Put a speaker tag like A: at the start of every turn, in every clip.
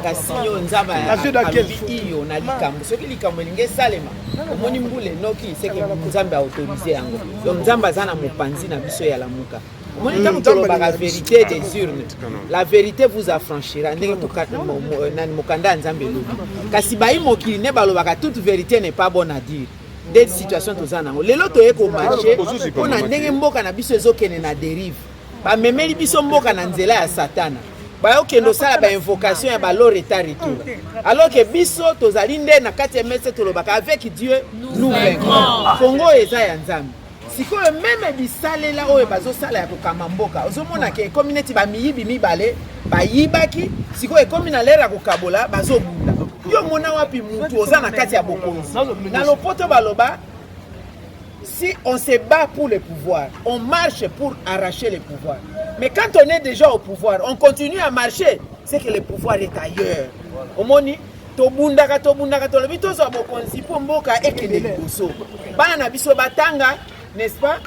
A: kasi yo nzamba iyo na likambo soki likambo elingi esalema omoni mbula enoki seke nzambe autorize yango yo nzambe aza na mopanzi na biso ya lamuka omoni ntango tolobaka vérité des urnes la vérité vous affranchira ndenge mokanda ya nzambe elobi kasi bayi mokili ne balobaka toute vérité n'est pas bonne à dire des situations toza nango lelo toye komarche mpona ndenge mboka na biso ezokende na dérive bamemeli biso mboka na nzela ya satana bayokende osala bainvocation ya balore etariki alors que biso tozali nde na kati ya mese tolobaka avec Dieu nous vaincrons Congo eza ya nzambe sikoyo meme bisalela oyo bazosala ya kokama mboka ozomona ke ekomi neti bamiyibi mibale bayibaki sikoyo ekomi na lere ya kokabola bazobunda yo mona wapi mutu oza na kati ya bokonzi na lopoto baloba si on se bat pour le pouvoir, on marche pour arracher le pouvoir. Mais quand on est déjà au pouvoir, on continue à marcher, c'est que le pouvoir est ailleurs. Omoni, tobundaka tolobi tozo bokonzi po mboka ekende liboso. Bana na biso batanga, n'est-ce pas?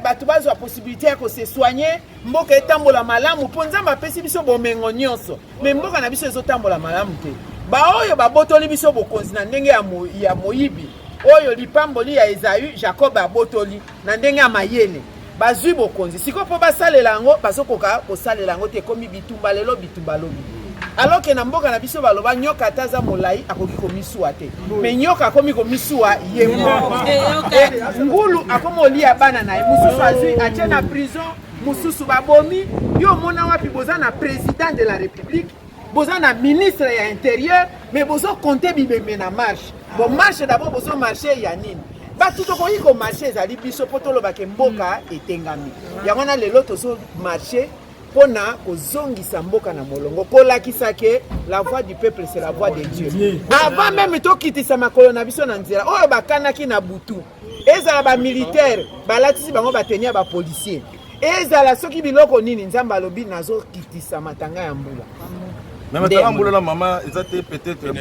A: Batu bazo possibilité ya ko se soigner, mboka etambola malamu po nzamba apesi biso bomengo nyonso. Mais mboka na biso ezotambola malamu te. Ba oyo babotoli biso bokonzi na ndenge ya moyibi. Oyo lipamboli ya Esaü Jacob abotoli na ndenge ya mayele bazwi bokonzi siko po basalela yango bazokoka kosalela yango te komi bitumba lelo bitumba lobi alors que na mboka na biso baloba nyoka ataza molai akoki komisuwa te mais nyoka akomi komisuwa ye ngulu akomolia bana na ye mususu azwi atie na prison mususu babomi yo mona wapi boza na président de la république boza na ministre ya intérieur mais bozo compter bibembe na marche bon marche d'abord bozo marché ya nini batu tokoki ko marché ezali biso po tolobaka mboka etengami yango na lelo tozo marché pona kozongisa mboka na molongo kolakisa ke la voix du peuple c'est la voix de Dieu avant même tokitisa makolo na biso na nzela oyo bakanaki na butu ezala ba militaire balatisi bango batenia ba policier ezala soki biloko nini nzamba alobi nazo kitisa matanga ya mbula
B: mais matanga mbula la maman ezate peut-être